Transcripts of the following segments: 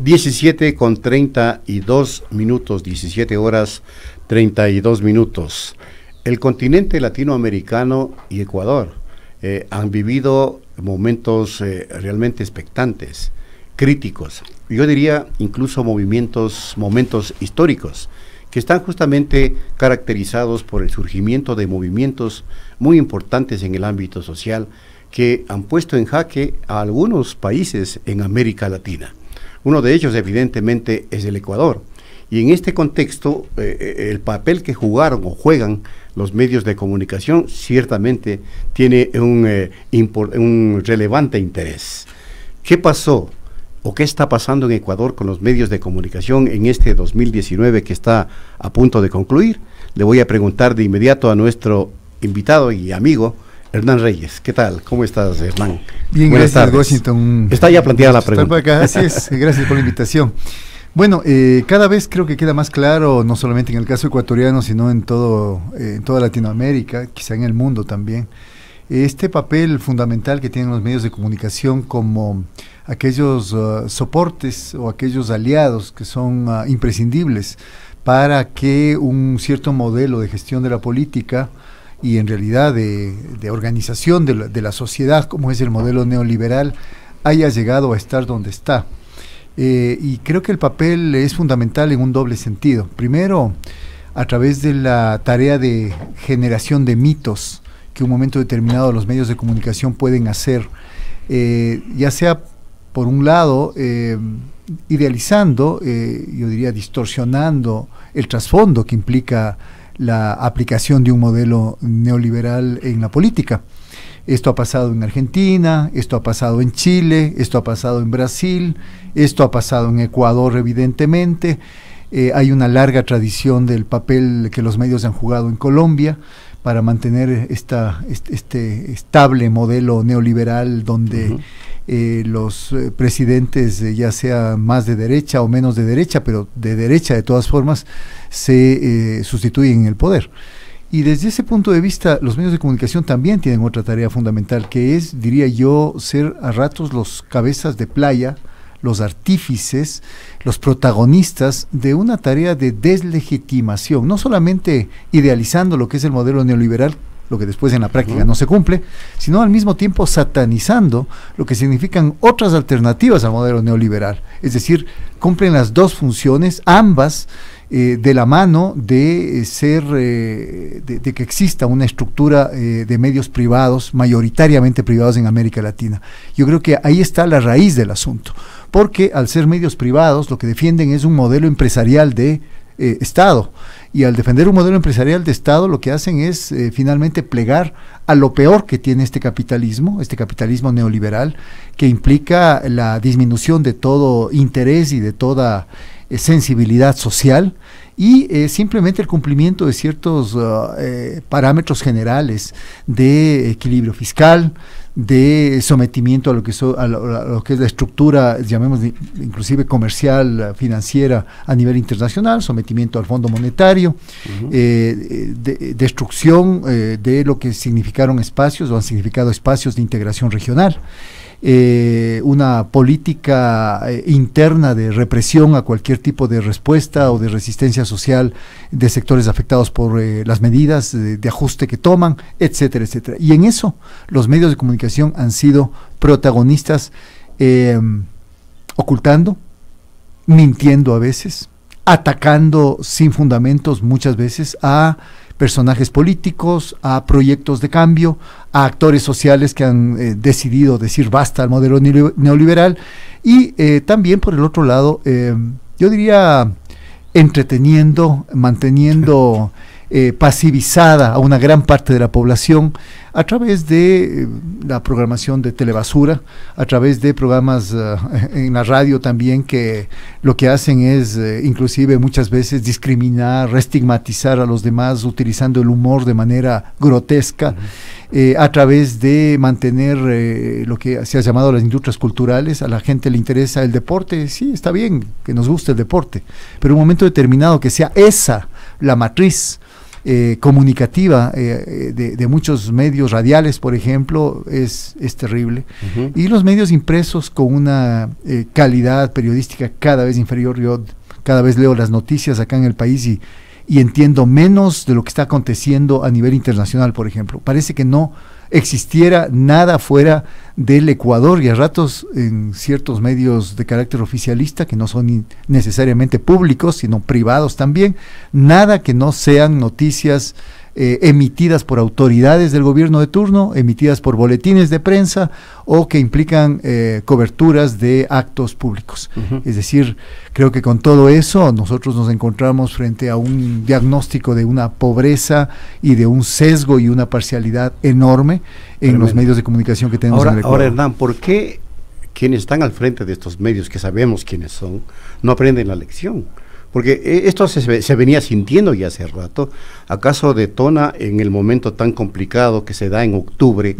17:32, 17 horas 32 minutos. El continente latinoamericano y Ecuador han vivido momentos realmente expectantes, críticos, yo diría incluso momentos históricos, que están justamente caracterizados por el surgimiento de movimientos muy importantes en el ámbito social que han puesto en jaque a algunos países en América Latina. Uno de ellos, evidentemente, es el Ecuador. Y en este contexto, el papel que jugaron o juegan los medios de comunicación ciertamente tiene un relevante interés. ¿Qué pasó o qué está pasando en Ecuador con los medios de comunicación en este 2019 que está a punto de concluir? Le voy a preguntar de inmediato a nuestro invitado y amigo, Hernán Reyes. ¿Qué tal? ¿Cómo estás, Hernán? Bien, buenas gracias, tardes. Washington. Está ya planteada la pregunta. Acá. Así es, gracias por la invitación. Bueno, cada vez creo que queda más claro, no solamente en el caso ecuatoriano, sino en toda Latinoamérica, quizá en el mundo también, este papel fundamental que tienen los medios de comunicación como aquellos soportes o aquellos aliados que son imprescindibles para que un cierto modelo de gestión de la política y en realidad de organización de la sociedad, como es el modelo neoliberal, haya llegado a estar donde está. Y creo que el papel es fundamental en un doble sentido. Primero, a través de la tarea de generación de mitos que un momento determinado los medios de comunicación pueden hacer, ya sea por un lado idealizando, yo diría distorsionando el trasfondo que implica la aplicación de un modelo neoliberal en la política. Esto ha pasado en Argentina, esto ha pasado en Chile, esto ha pasado en Brasil, esto ha pasado en Ecuador evidentemente. Hay una larga tradición del papel que los medios han jugado en Colombia para mantener este estable modelo neoliberal donde los presidentes, ya sea más de derecha o menos de derecha, pero de derecha de todas formas, se sustituyen en el poder. Y desde ese punto de vista, los medios de comunicación también tienen otra tarea fundamental, que es, diría yo, ser a ratos los cabezas de playa, los artífices, los protagonistas de una tarea de deslegitimación, no solamente idealizando lo que es el modelo neoliberal, lo que después en la práctica no se cumple, sino al mismo tiempo satanizando lo que significan otras alternativas al modelo neoliberal. Es decir, cumplen las dos funciones, ambas, de la mano de de que exista una estructura de medios privados, mayoritariamente privados en América Latina. Yo creo que ahí está la raíz del asunto, porque al ser medios privados lo que defienden es un modelo empresarial de Estado, y al defender un modelo empresarial de Estado lo que hacen es finalmente plegar a lo peor que tiene este capitalismo neoliberal, que implica la disminución de todo interés y de toda sensibilidad social y simplemente el cumplimiento de ciertos parámetros generales de equilibrio fiscal, de sometimiento a lo que es la estructura, llamemos inclusive comercial, financiera a nivel internacional, sometimiento al Fondo Monetario, destrucción de lo que significaron espacios o han significado espacios de integración regional. Una política interna de represión a cualquier tipo de respuesta o de resistencia social de sectores afectados por las medidas de ajuste que toman, etcétera, etcétera. Y en eso los medios de comunicación han sido protagonistas, ocultando, mintiendo a veces, atacando sin fundamentos muchas veces a personajes políticos, a proyectos de cambio, a actores sociales que han decidido decir basta al modelo neoliberal y también por el otro lado, yo diría entreteniendo, manteniendo pasivizada a una gran parte de la población a través de la programación de telebasura, a través de programas en la radio también que lo que hacen es inclusive muchas veces discriminar, reestigmatizar a los demás utilizando el humor de manera grotesca, a través de mantener lo que se ha llamado las industrias culturales. A la gente le interesa el deporte, sí, está bien que nos guste el deporte, pero en un momento determinado que sea esa la matriz comunicativa de muchos medios radiales, por ejemplo, es terrible. Y los medios impresos con una calidad periodística cada vez inferior. Yo cada vez leo las noticias acá en el país y entiendo menos de lo que está aconteciendo a nivel internacional, por ejemplo. Parece que no existiera nada fuera del Ecuador, y a ratos en ciertos medios de carácter oficialista, que no son necesariamente públicos, sino privados también, nada que no sean noticias emitidas por autoridades del gobierno de turno, emitidas por boletines de prensa o que implican coberturas de actos públicos. Es decir, creo que con todo eso nosotros nos encontramos frente a un diagnóstico de una pobreza y de un sesgo y una parcialidad enorme en los medios de comunicación que tenemos en el Ecuador. Ahora, Hernán, ¿por qué quienes están al frente de estos medios, que sabemos quiénes son, no aprenden la lección? Porque esto se venía sintiendo ya hace rato. ¿Acaso detona en el momento tan complicado que se da en octubre,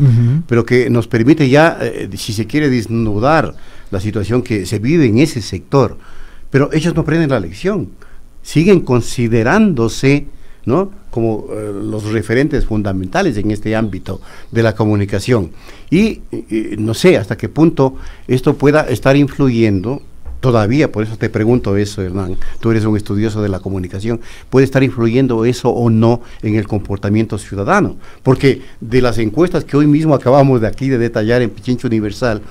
pero que nos permite ya, si se quiere, desnudar la situación que se vive en ese sector? Pero ellos no aprenden la lección, siguen considerándose, ¿no?, como los referentes fundamentales en este ámbito de la comunicación. Y no sé hasta qué punto esto pueda estar influyendo. Todavía, por eso te pregunto eso, Hernán, tú eres un estudioso de la comunicación, ¿puede estar influyendo eso o no en el comportamiento ciudadano? Porque de las encuestas que hoy mismo acabamos de aquí de detallar en Pichincha Universal,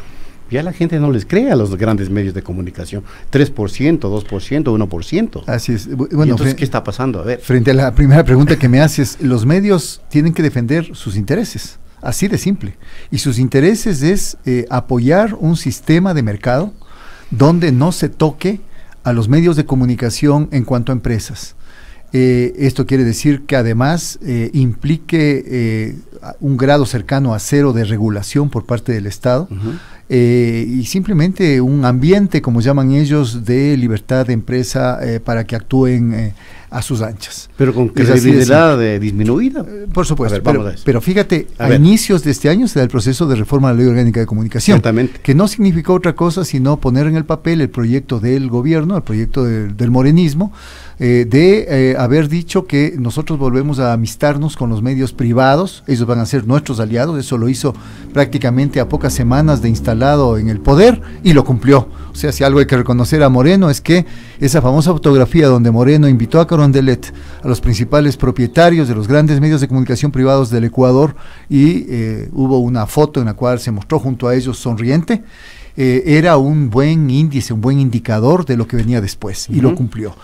ya la gente no les cree a los grandes medios de comunicación, 3%, 2%, 1%. Así es. Bueno, entonces, ¿qué está pasando? A ver. Frente a la primera pregunta que me haces, los medios tienen que defender sus intereses, así de simple, y sus intereses es apoyar un sistema de mercado donde no se toque a los medios de comunicación en cuanto a empresas. Esto quiere decir que además implique un grado cercano a cero de regulación por parte del Estado, y simplemente un ambiente, como llaman ellos, de libertad de empresa para que actúen a sus anchas. Pero con credibilidad disminuida. Por supuesto, ver, pero fíjate, a inicios de este año se da el proceso de reforma de la Ley Orgánica de Comunicación, que no significó otra cosa sino poner en el papel el proyecto del gobierno, el proyecto del morenismo, de haber dicho que nosotros volvemos a amistarnos con los medios privados, ellos van a ser nuestros aliados. Eso lo hizo prácticamente a pocas semanas de instalado en el poder y lo cumplió. O sea, si algo hay que reconocer a Moreno es que esa famosa fotografía donde Moreno invitó a Carondelet, a los principales propietarios de los grandes medios de comunicación privados del Ecuador, y hubo una foto en la cual se mostró junto a ellos sonriente, era un buen índice, un buen indicador de lo que venía después, y lo cumplió.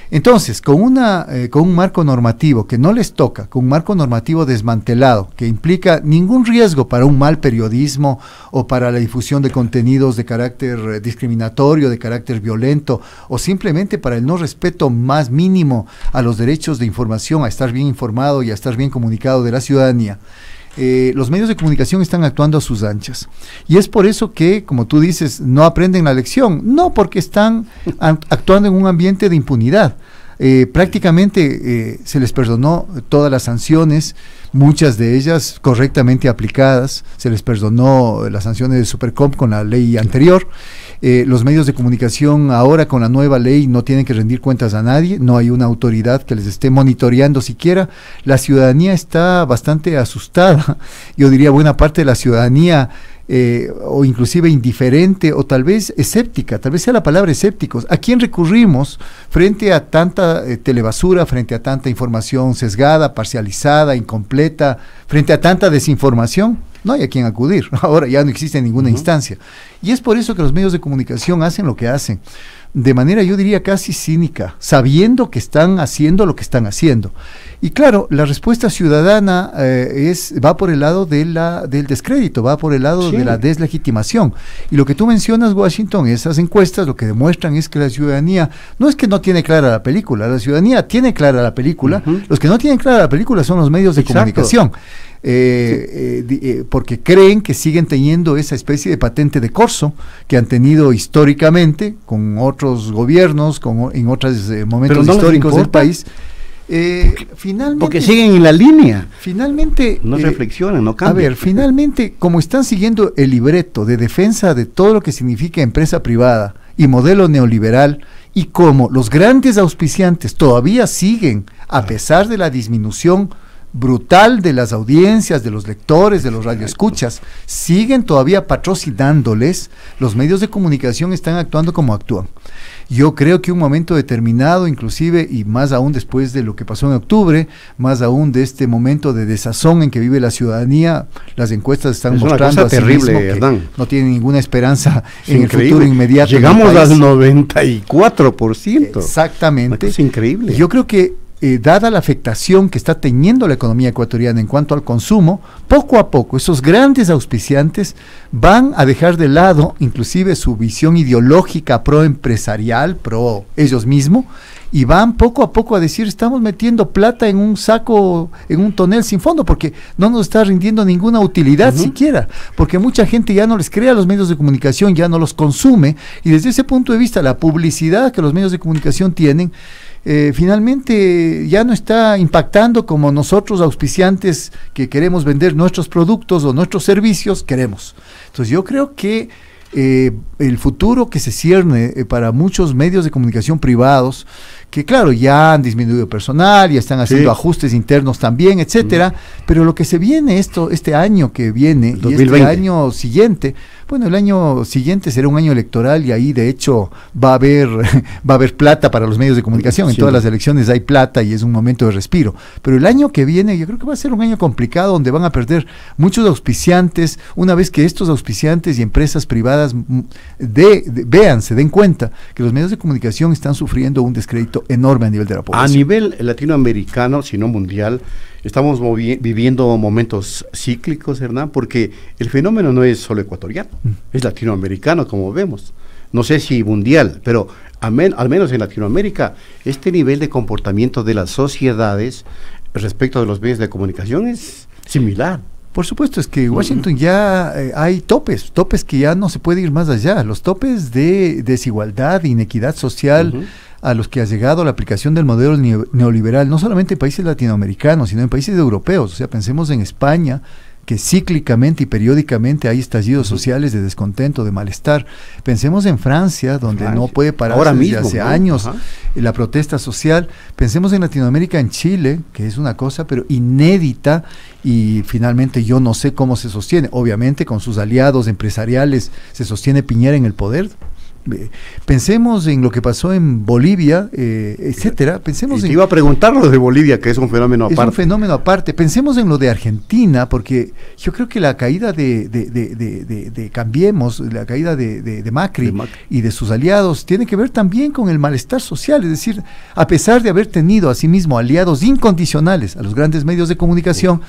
Entonces, con un marco normativo que no les toca, con un marco normativo desmantelado, que implica ningún riesgo para un mal periodismo o para la difusión de contenidos de carácter discriminatorio, de carácter violento, o simplemente para el no respeto más mínimo a los derechos de información, a estar bien informado y a estar bien comunicado de la ciudadanía, los medios de comunicación están actuando a sus anchas. Y es por eso que, como tú dices, no aprenden la lección. No, porque están actuando en un ambiente de impunidad. Prácticamente se les perdonó todas las sanciones, muchas de ellas correctamente aplicadas. Se les perdonó las sanciones de Supercom con la ley anterior. Los medios de comunicación ahora con la nueva ley no tienen que rendir cuentas a nadie, no hay una autoridad que les esté monitoreando siquiera. La ciudadanía está bastante asustada, yo diría buena parte de la ciudadanía, o inclusive indiferente, o tal vez escéptica, tal vez sea la palabra escépticos. ¿A quién recurrimos frente a tanta telebasura, frente a tanta información sesgada, parcializada, incompleta, frente a tanta desinformación? No hay a quién acudir, ahora ya no existe ninguna instancia. Y es por eso que los medios de comunicación hacen lo que hacen, de manera, yo diría, casi cínica, sabiendo que están haciendo lo que están haciendo. Y claro, la respuesta ciudadana va por el lado del descrédito, va por el lado de la deslegitimación. Y lo que tú mencionas, Washington, esas encuestas lo que demuestran es que la ciudadanía, no es que no tiene clara la película, la ciudadanía tiene clara la película, los que no tienen clara la película son los medios de comunicación. Porque creen que siguen teniendo esa especie de patente de corso que han tenido históricamente con otros gobiernos, en otros momentos históricos del país. Finalmente, porque siguen en la línea. Finalmente no reflexionan, no cambian. A ver, finalmente, como están siguiendo el libreto de defensa de todo lo que significa empresa privada y modelo neoliberal, y como los grandes auspiciantes todavía siguen, a pesar de la disminución brutal de las audiencias, de los lectores, de los radioescuchas, siguen todavía patrocinándoles, los medios de comunicación están actuando como actúan. Yo creo que un momento determinado, inclusive, y más aún después de lo que pasó en octubre, más aún de este momento de desazón en que vive la ciudadanía, las encuestas están mostrando a sí terrible, mismo que no tienen ninguna esperanza en el futuro inmediato. Llegamos al 94%. Exactamente. Es increíble. Yo creo que dada la afectación que está teniendo la economía ecuatoriana en cuanto al consumo, poco a poco esos grandes auspiciantes van a dejar de lado inclusive su visión ideológica pro-empresarial, pro ellos mismos, y van poco a poco a decir, estamos metiendo plata en un saco, en un tonel sin fondo, porque no nos está rindiendo ninguna utilidad siquiera, porque mucha gente ya no les cree a los medios de comunicación, ya no los consume, y desde ese punto de vista la publicidad que los medios de comunicación tienen, finalmente ya no está impactando como nosotros auspiciantes que queremos vender nuestros productos o nuestros servicios queremos. Entonces yo creo que el futuro que se cierne para muchos medios de comunicación privados, que claro, ya han disminuido personal, ya están haciendo ajustes internos también, etcétera, pero lo que se viene este año que viene, 2020. Y este año siguiente, bueno, el año siguiente será un año electoral y ahí de hecho va a haber plata para los medios de comunicación, en todas las elecciones hay plata y es un momento de respiro, pero el año que viene yo creo que va a ser un año complicado donde van a perder muchos auspiciantes, una vez que estos auspiciantes y empresas privadas se den cuenta que los medios de comunicación están sufriendo un descrédito enorme a nivel de la población. A nivel latinoamericano, si no mundial, estamos viviendo momentos cíclicos, Hernán, porque el fenómeno no es solo ecuatoriano, es latinoamericano, como vemos. No sé si mundial, pero al menos en Latinoamérica, este nivel de comportamiento de las sociedades respecto de los medios de comunicación es similar. Por supuesto, es que en Washington ya hay topes que ya no se puede ir más allá, los topes de desigualdad, de inequidad social, a los que ha llegado la aplicación del modelo neoliberal, no solamente en países latinoamericanos, sino en países europeos. O sea, pensemos en España, que cíclicamente y periódicamente hay estallidos sociales de descontento, de malestar. Pensemos en Francia, donde no puede parar desde hace años la protesta social. Pensemos en Latinoamérica, en Chile, que es una cosa pero inédita, y finalmente yo no sé cómo se sostiene. Obviamente con sus aliados empresariales se sostiene Piñera en el poder. Pensemos en lo que pasó en Bolivia, etcétera. Pensemos iba a preguntar lo de Bolivia, que es un fenómeno aparte. Es un fenómeno aparte. Pensemos en lo de Argentina, porque yo creo que la caída de Cambiemos, la caída de Macri y de sus aliados, tiene que ver también con el malestar social. Es decir, a pesar de haber tenido asimismo aliados incondicionales a los grandes medios de comunicación,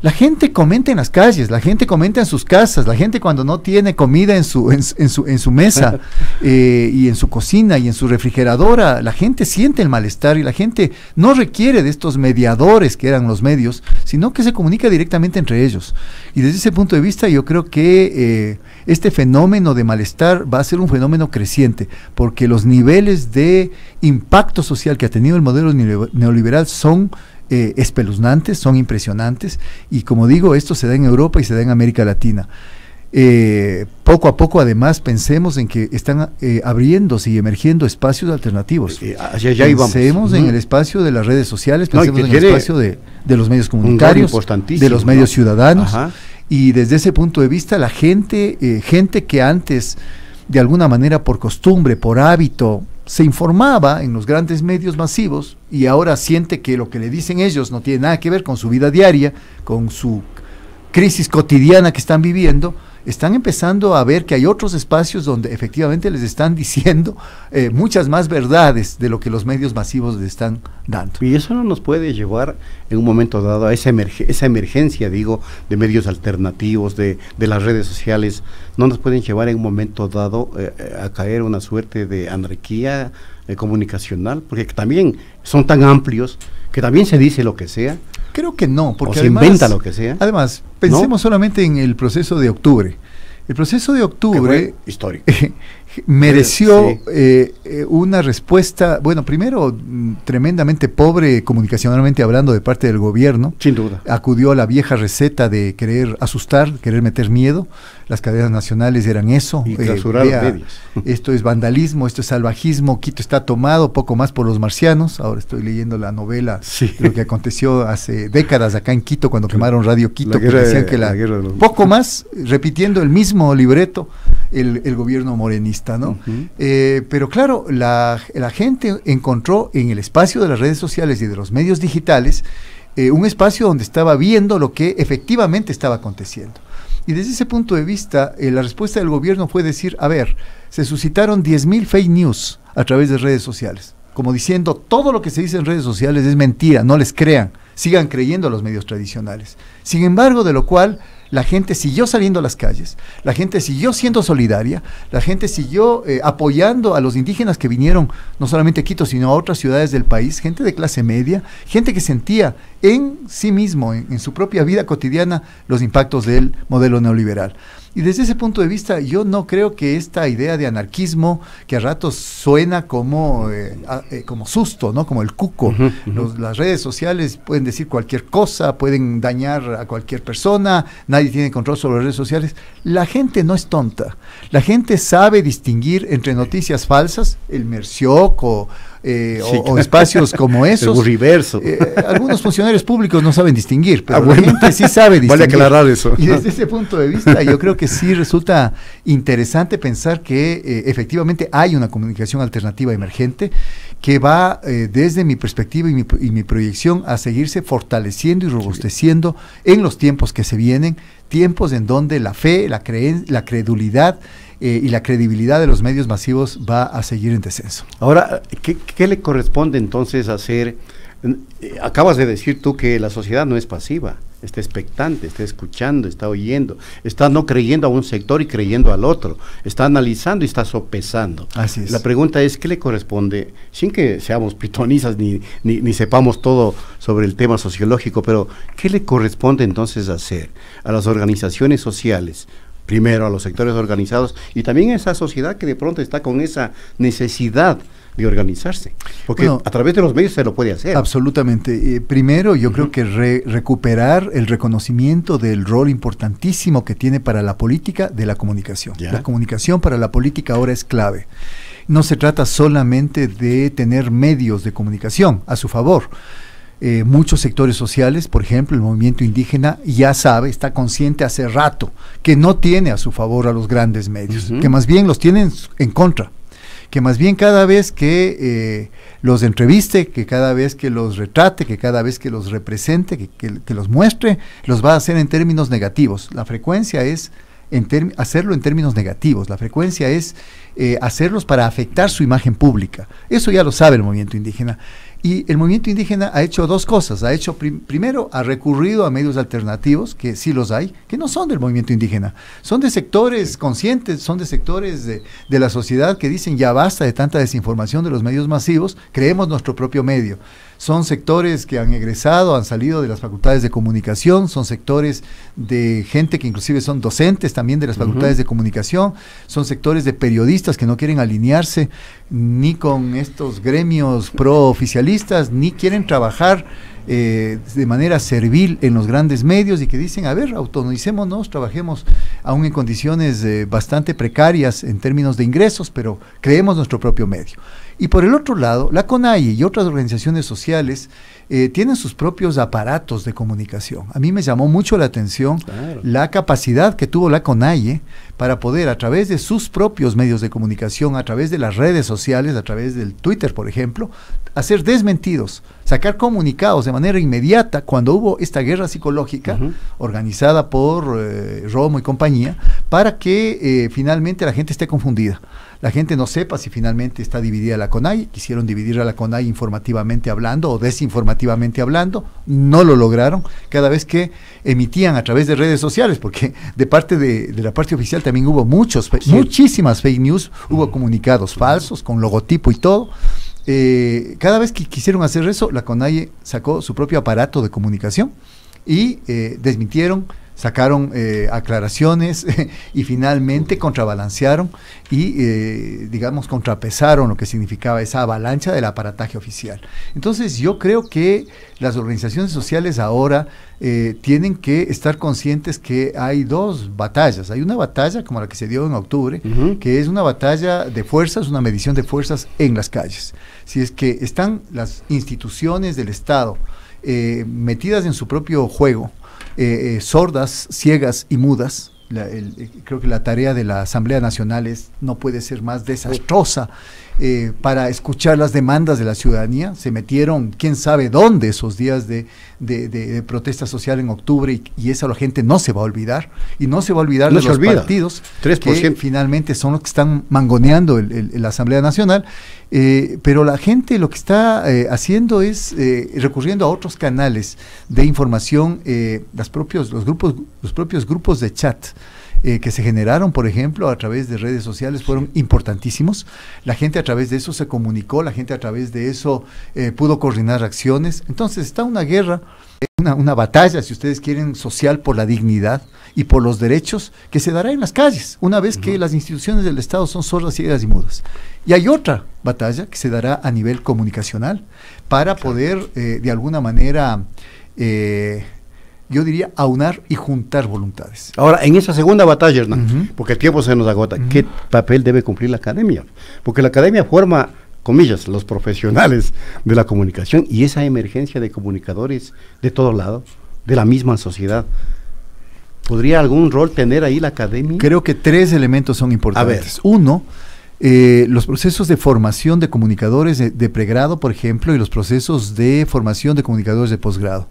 la gente comenta en las calles, la gente comenta en sus casas, la gente cuando no tiene comida en su mesa y en su cocina y en su refrigeradora, la gente siente el malestar y la gente no requiere de estos mediadores que eran los medios, sino que se comunica directamente entre ellos. Y desde ese punto de vista yo creo que este fenómeno de malestar va a ser un fenómeno creciente, porque los niveles de impacto social que ha tenido el modelo neoliberal son espeluznantes, son impresionantes, y como digo, esto se da en Europa y se da en América Latina. Poco a poco además pensemos en que están abriéndose y emergiendo espacios alternativos. Pensemos en el espacio de las redes sociales, pensemos en el espacio de los medios comunitarios, de los medios ciudadanos, y desde ese punto de vista la gente que antes de alguna manera por costumbre, por hábito, se informaba en los grandes medios masivos y ahora siente que lo que le dicen ellos no tiene nada que ver con su vida diaria, con su crisis cotidiana que están viviendo, están empezando a ver que hay otros espacios donde efectivamente les están diciendo muchas más verdades de lo que los medios masivos les están dando. Y eso no nos puede llevar en un momento dado a esa emergencia, digo, de medios alternativos, de las redes sociales, no nos pueden llevar en un momento dado a caer una suerte de anarquía comunicacional, porque también son tan amplios que también se dice lo que sea. Creo que no, porque además, se inventa lo que sea. Además, pensemos solamente en el proceso de octubre. El proceso de octubre histórico mereció Sí. una respuesta, bueno, primero tremendamente pobre comunicacionalmente hablando de parte del gobierno. Sin duda. Acudió a la vieja receta de querer asustar, querer meter miedo. Las cadenas nacionales eran eso. Y clausurar los medios. Esto es vandalismo, esto es salvajismo, Quito está tomado poco más por los marcianos. Ahora estoy leyendo la novela Sí. de lo que aconteció hace décadas acá en Quito cuando quemaron Radio Quito, que guerra decían que la guerra de los... poco más, repitiendo el mismo libreto, el gobierno morenista, ¿no? Pero claro, la gente encontró en el espacio de las redes sociales y de los medios digitales un espacio donde estaba viendo lo que efectivamente estaba aconteciendo. Y desde ese punto de vista, la respuesta del gobierno fue decir, a ver, se suscitaron 10.000 fake news a través de redes sociales, como diciendo, todo lo que se dice en redes sociales es mentira, no les crean, sigan creyendo a los medios tradicionales. Sin embargo, de lo cual la gente siguió saliendo a las calles, la gente siguió siendo solidaria, la gente siguió apoyando a los indígenas que vinieron no solamente a Quito, sino a otras ciudades del país, gente de clase media, gente que sentía en sí mismo, en su propia vida cotidiana, los impactos del modelo neoliberal. Y desde ese punto de vista, yo no creo que esta idea de anarquismo, que a ratos suena como susto, ¿no? Como el cuco. Las redes sociales pueden decir cualquier cosa, pueden dañar a cualquier persona, nadie tiene control sobre las redes sociales. La gente no es tonta. La gente sabe distinguir entre noticias falsas, el Mercioc o espacios como esos. El Burriverso. Algunos funcionarios públicos no saben distinguir, pero la gente sí sabe distinguir. Vale aclarar eso. Y desde ese punto de vista, yo creo que sí resulta interesante pensar que efectivamente hay una comunicación alternativa emergente que va desde mi perspectiva y mi proyección a seguirse fortaleciendo y robusteciendo en los tiempos que se vienen, tiempos en donde la fe, la credulidad y la credibilidad de los medios masivos va a seguir en descenso. Ahora, ¿qué le corresponde entonces hacer? Acabas de decir tú que la sociedad no es pasiva, está expectante, está escuchando, está oyendo, está no creyendo a un sector y creyendo al otro, está analizando y está sopesando. Así es. La pregunta es, ¿qué le corresponde? Sin que seamos pitonisas ni sepamos todo sobre el tema sociológico, pero ¿qué le corresponde entonces hacer a las organizaciones sociales? Primero a los sectores organizados y también a esa sociedad que de pronto está con esa necesidad de organizarse, porque a través de los medios se lo puede hacer. Absolutamente. Primero, yo creo que recuperar el reconocimiento del rol importantísimo que tiene para la política de la comunicación. La comunicación para la política ahora es clave. No se trata solamente de tener medios de comunicación a su favor. Muchos sectores sociales, por ejemplo, el movimiento indígena ya sabe, está consciente hace rato que no tiene a su favor a los grandes medios, que más bien los tienen en contra, que más bien cada vez que los entreviste, que cada vez que los retrate, que cada vez que los represente, que los muestre, los va a hacer en términos negativos. La frecuencia es hacerlo en términos negativos, la frecuencia es hacerlos para afectar su imagen pública. Eso ya lo sabe el movimiento indígena. Y el movimiento indígena ha hecho dos cosas. Ha hecho, primero, ha recurrido a medios alternativos, que sí los hay, que no son del movimiento indígena. Son de sectores conscientes, son de sectores de la sociedad que dicen ya basta de tanta desinformación de los medios masivos, creemos nuestro propio medio. Son sectores que han egresado, han salido de las facultades de comunicación, son sectores de gente que inclusive son docentes también de las facultades de comunicación, son sectores de periodistas que no quieren alinearse ni con estos gremios pro-oficialistas, ni quieren trabajar de manera servil en los grandes medios y que dicen, a ver, autonomicémonos, trabajemos aún en condiciones bastante precarias en términos de ingresos, pero creemos nuestro propio medio. Y por el otro lado, la CONAIE y otras organizaciones sociales tienen sus propios aparatos de comunicación. A mí me llamó mucho la atención la capacidad que tuvo la CONAIE para poder, a través de sus propios medios de comunicación, a través de las redes sociales, a través del Twitter, por ejemplo, hacer desmentidos, sacar comunicados de manera inmediata cuando hubo esta guerra psicológica organizada por Romo y compañía, para que finalmente la gente esté confundida. La gente no sepa si finalmente está dividida la CONAIE. Quisieron dividir a la CONAIE informativamente hablando o desinformativamente hablando, no lo lograron. Cada vez que emitían a través de redes sociales, porque de parte de la parte oficial también hubo muchísimas fake news, hubo comunicados falsos con logotipo y todo. Cada vez que quisieron hacer eso, la CONAIE sacó su propio aparato de comunicación y desmintieron sacaron aclaraciones y finalmente contrabalancearon y, digamos, contrapesaron lo que significaba esa avalancha del aparataje oficial. Entonces yo creo que las organizaciones sociales ahora tienen que estar conscientes que hay dos batallas. Hay una batalla como la que se dio en octubre, que es una batalla de fuerzas, una medición de fuerzas en las calles. Si es que están las instituciones del Estado metidas en su propio juego, sordas, ciegas y mudas, creo que la tarea de la Asamblea Nacional no puede ser más desastrosa para escuchar las demandas de la ciudadanía. Se metieron quién sabe dónde esos días de protesta social en octubre y eso la gente no se va a olvidar, y no se va a olvidar de los partidos 3%. Que finalmente son los que están mangoneando la Asamblea Nacional, pero la gente lo que está haciendo es recurriendo a otros canales de información, los propios grupos de chat que se generaron, por ejemplo, a través de redes sociales, fueron importantísimos. La gente a través de eso se comunicó, la gente a través de eso pudo coordinar acciones. Entonces está una guerra, una batalla, si ustedes quieren, social por la dignidad y por los derechos, que se dará en las calles, una vez que las instituciones del Estado son sordas, ciegas y mudas. Y hay otra batalla que se dará a nivel comunicacional para poder, de alguna manera, yo diría, aunar y juntar voluntades. Ahora, en esa segunda batalla, Hernán, porque el tiempo se nos agota, ¿qué papel debe cumplir la academia? Porque la academia forma, comillas, los profesionales de la comunicación, y esa emergencia de comunicadores de todos lados, de la misma sociedad. ¿Podría algún rol tener ahí la academia? Creo que 3 elementos son importantes. Uno, los procesos de formación de comunicadores de pregrado, por ejemplo, y los procesos de formación de comunicadores de posgrado.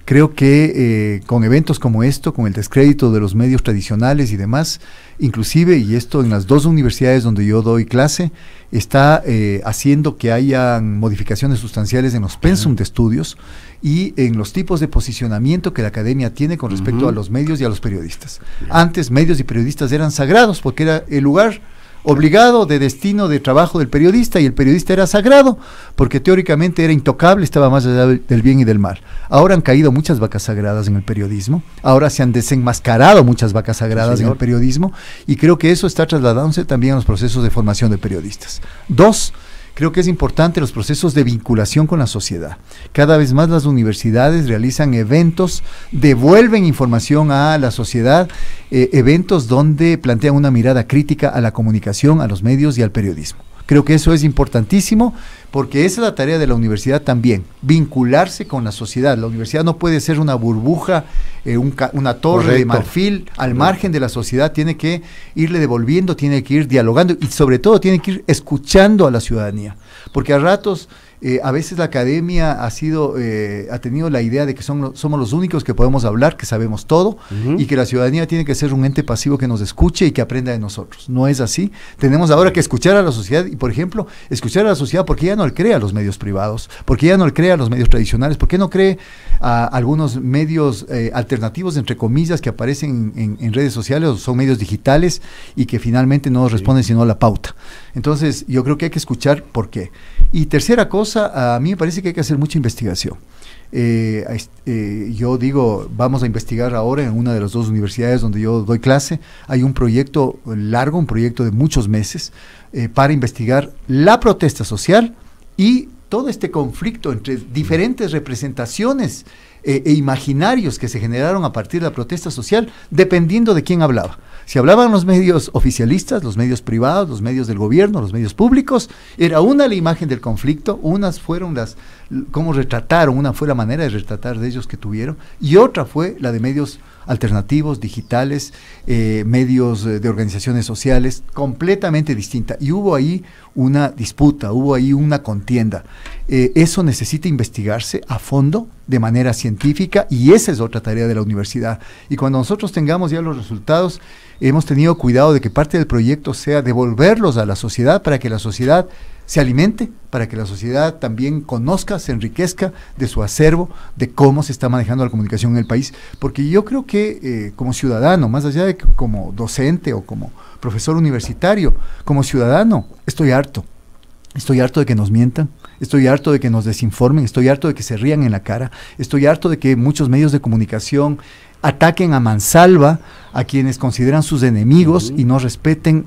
Creo que con eventos como esto, con el descrédito de los medios tradicionales y demás, inclusive, y esto en las 2 universidades donde yo doy clase, está haciendo que hayan modificaciones sustanciales en los pensum de estudios y en los tipos de posicionamiento que la academia tiene con respecto a los medios y a los periodistas. Antes, medios y periodistas eran sagrados porque era el lugar obligado de destino de trabajo del periodista, y el periodista era sagrado porque teóricamente era intocable, estaba más allá del bien y del mal. Ahora han caído muchas vacas sagradas en el periodismo, ahora se han desenmascarado muchas vacas sagradas en el periodismo, y creo que eso está trasladándose también a los procesos de formación de periodistas. 2, creo que es importante los procesos de vinculación con la sociedad. Cada vez más las universidades realizan eventos, devuelven información a la sociedad, eventos donde plantean una mirada crítica a la comunicación, a los medios y al periodismo. Creo que eso es importantísimo porque esa es la tarea de la universidad también, vincularse con la sociedad. La universidad no puede ser una burbuja, una torre de marfil al margen de la sociedad. Tiene que irle devolviendo, tiene que ir dialogando y sobre todo tiene que ir escuchando a la ciudadanía, porque a ratos a veces la academia ha tenido la idea de que somos los únicos que podemos hablar, que sabemos todo, y que la ciudadanía tiene que ser un ente pasivo que nos escuche y que aprenda de nosotros. No es así. Tenemos ahora que escuchar a la sociedad, y por ejemplo, escuchar a la sociedad porque ya no le cree a los medios privados, porque ya no le cree a los medios tradicionales, porque no cree a algunos medios alternativos, entre comillas, que aparecen en redes sociales, o son medios digitales y que finalmente no responden sino a la pauta. Entonces yo creo que hay que escuchar por qué. Y tercera cosa, a mí me parece que hay que hacer mucha investigación. Yo digo, vamos a investigar ahora en una de las 2 universidades donde yo doy clase. Hay un proyecto largo, un proyecto de muchos meses, para investigar la protesta social y todo este conflicto entre diferentes representaciones e imaginarios que se generaron a partir de la protesta social, dependiendo de quién hablaba. Si hablaban los medios oficialistas, los medios privados, los medios del gobierno, los medios públicos, era una la imagen del conflicto, unas fueron cómo retrataron, una fue la manera de retratar de ellos que tuvieron, y otra fue la de medios alternativos, digitales, medios de organizaciones sociales, completamente distinta. Y hubo ahí una disputa, hubo ahí una contienda. Eso necesita investigarse a fondo, de manera científica, y esa es otra tarea de la universidad. Y cuando nosotros tengamos ya los resultados, hemos tenido cuidado de que parte del proyecto sea devolverlos a la sociedad para que la sociedad se alimente, para que la sociedad también conozca, se enriquezca de su acervo, de cómo se está manejando la comunicación en el país, porque yo creo que como ciudadano, más allá de que como docente o como profesor universitario, como ciudadano, estoy harto de que nos mientan, estoy harto de que nos desinformen, estoy harto de que se rían en la cara, estoy harto de que muchos medios de comunicación ataquen a mansalva a quienes consideran sus enemigos y no respeten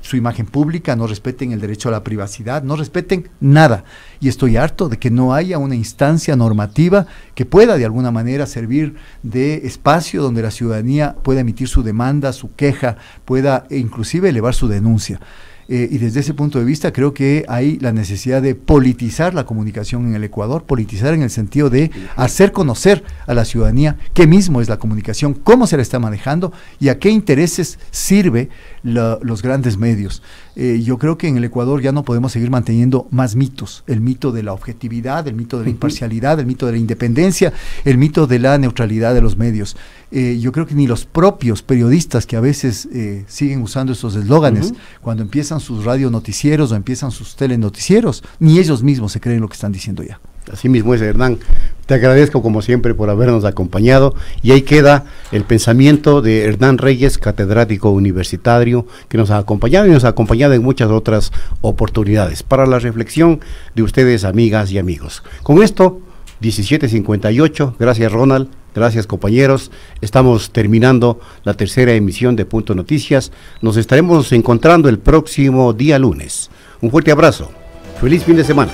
su imagen pública, no respeten el derecho a la privacidad, no respeten nada. Y estoy harto de que no haya una instancia normativa que pueda de alguna manera servir de espacio donde la ciudadanía pueda emitir su demanda, su queja, pueda inclusive elevar su denuncia. Y desde ese punto de vista creo que hay la necesidad de politizar la comunicación en el Ecuador, politizar en el sentido de hacer conocer a la ciudadanía qué mismo es la comunicación, cómo se la está manejando y a qué intereses sirve los grandes medios. Yo creo que en el Ecuador ya no podemos seguir manteniendo más mitos, el mito de la objetividad, el mito de la imparcialidad, el mito de la independencia, el mito de la neutralidad de los medios. Yo creo que ni los propios periodistas que a veces siguen usando esos eslóganes, cuando empiezan sus radionoticieros o empiezan sus telenoticieros, ni ellos mismos se creen lo que están diciendo ya. Así mismo es, Hernán. Te agradezco como siempre por habernos acompañado y ahí queda el pensamiento de Hernán Reyes, catedrático universitario, que nos ha acompañado y nos ha acompañado en muchas otras oportunidades para la reflexión de ustedes, amigas y amigos. Con esto, 17:58, gracias Ronald, gracias compañeros, estamos terminando la tercera emisión de Punto Noticias, nos estaremos encontrando el próximo día lunes. Un fuerte abrazo, feliz fin de semana.